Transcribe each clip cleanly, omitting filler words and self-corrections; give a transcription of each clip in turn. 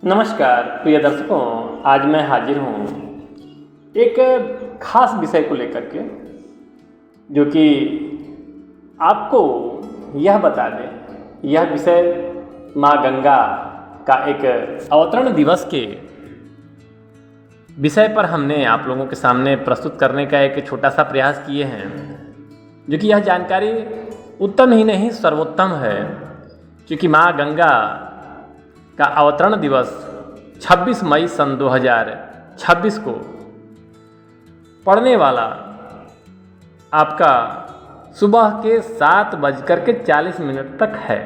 नमस्कार प्रिय दर्शकों, आज मैं हाजिर हूँ एक खास विषय को लेकर के, जो कि आपको यह बता दें। यह विषय माँ गंगा का एक अवतरण दिवस के विषय पर हमने आप लोगों के सामने प्रस्तुत करने का एक छोटा सा प्रयास किए हैं, जो कि यह जानकारी उत्तम ही नहीं सर्वोत्तम है, क्योंकि माँ गंगा का अवतरण दिवस 26 मई सन 2026 को पड़ने वाला आपका सुबह के 7:40 तक है।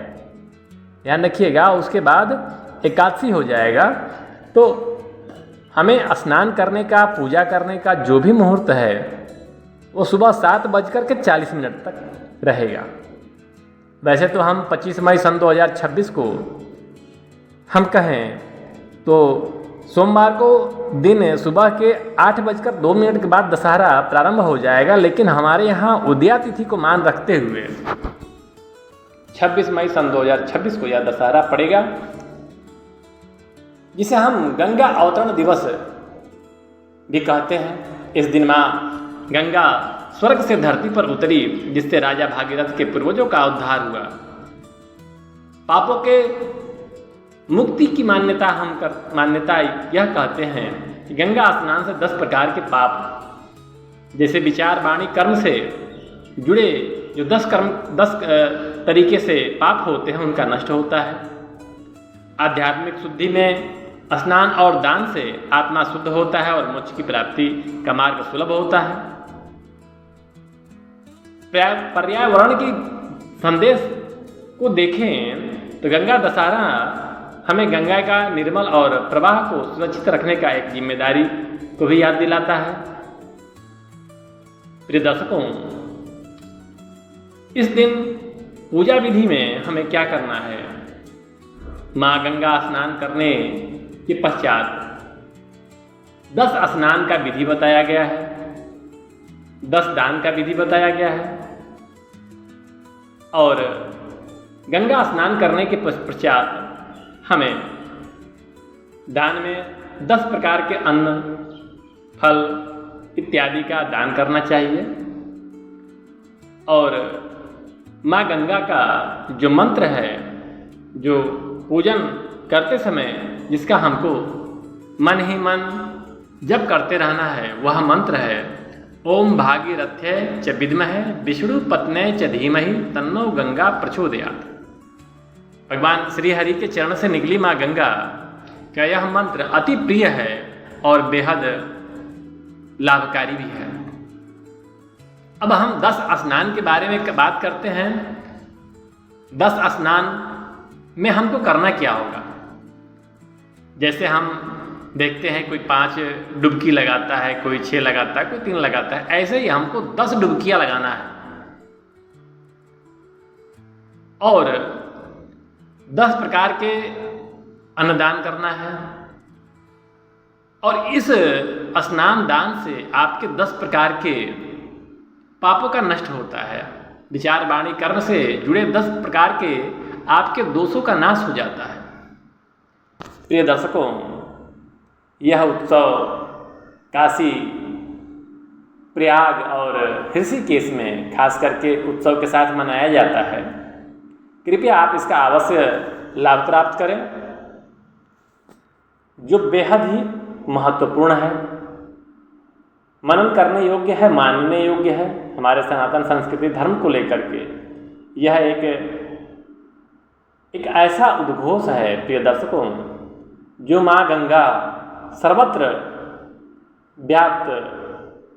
ध्यान रखिएगा, उसके बाद एकादशी हो जाएगा, तो हमें स्नान करने का, पूजा करने का जो भी मुहूर्त है वो सुबह 7:40 तक रहेगा। वैसे तो हम 25 मई सन 2026 को हम कहें तो सोमवार को दिन सुबह के 8:02 के बाद दशहरा प्रारंभ हो जाएगा, लेकिन हमारे यहाँ उदया तिथि को मान रखते हुए 26 मई सन 2026 को यह दशहरा पड़ेगा, जिसे हम गंगा अवतरण दिवस भी कहते हैं। इस दिन माँ गंगा स्वर्ग से धरती पर उतरी, जिससे राजा भागीरथ के पूर्वजों का उद्धार हुआ। पापों के मुक्ति की मान्यता यह कहते हैं कि गंगा स्नान से 10 प्रकार के पाप, जैसे विचार, वाणी, कर्म से जुड़े जो 10 तरीके से पाप होते हैं, उनका नष्ट होता है। आध्यात्मिक शुद्धि में स्नान और दान से आत्मा शुद्ध होता है और मोक्ष की प्राप्ति का मार्ग सुलभ होता है। पर्यावरण की संदेश को देखें तो गंगा दशहरा हमें गंगा का निर्मल और प्रवाह को सुरक्षित रखने का एक जिम्मेदारी को भी याद दिलाता है। प्रिय दर्शकों, इस दिन पूजा विधि में हमें क्या करना है? माँ गंगा स्नान करने के पश्चात 10 स्नान का विधि बताया गया है, 10 दान का विधि बताया गया है, और गंगा स्नान करने के पश्चात हमें दान में 10 प्रकार के अन्न, फल इत्यादि का दान करना चाहिए। और माँ गंगा का जो मंत्र है, जो पूजन करते समय जिसका हमको मन ही मन जप करते रहना है, वह मंत्र है ओम भागीरथ्यै च विद्महे विष्णु पत्न्यै च धीमहि तन्नो गंगा प्रचोदयात्। भगवान श्री हरि के चरण से निकली माँ गंगा का यह मंत्र अति प्रिय है और बेहद लाभकारी भी है। अब हम 10 स्नान के बारे में बात करते हैं। 10 स्नान में हमको करना क्या होगा? जैसे हम देखते हैं कोई 5 डुबकी लगाता है, कोई 6 लगाता है, कोई 3 लगाता है, ऐसे ही हमको 10 डुबकियां लगाना है और 10 प्रकार के अन्नदान करना है। और इस स्नान दान से आपके 10 प्रकार के पापों का नष्ट होता है। विचार, वाणी, कर्म से जुड़े 10 प्रकार के आपके दोषों का नाश हो जाता है। प्रिय दर्शकों, यह उत्सव काशी, प्रयाग और ऋषिकेश में खास करके उत्सव के साथ मनाया जाता है। कृपया आप इसका अवश्य लाभ प्राप्त करें, जो बेहद ही महत्वपूर्ण है, मनन करने योग्य है, मानने योग्य है। हमारे सनातन संस्कृति धर्म को लेकर के यह एक ऐसा उद्घोष है प्रिय दर्शकों, जो माँ गंगा सर्वत्र व्याप्त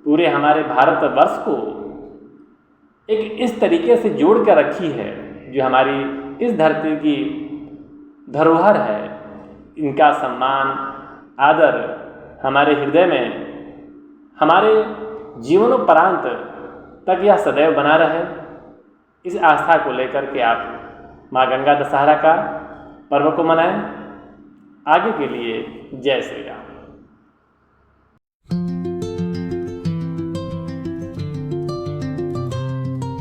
पूरे हमारे भारतवर्ष को एक इस तरीके से जोड़ कर रखी है, जो हमारी इस धरती की धरोहर है। इनका सम्मान, आदर हमारे हृदय में, हमारे जीवनोपरांत तक यह सदैव बना रहे। इस आस्था को लेकर के आप माँ गंगा दशहरा का पर्व को मनाएं। आगे के लिए जय श्री राम।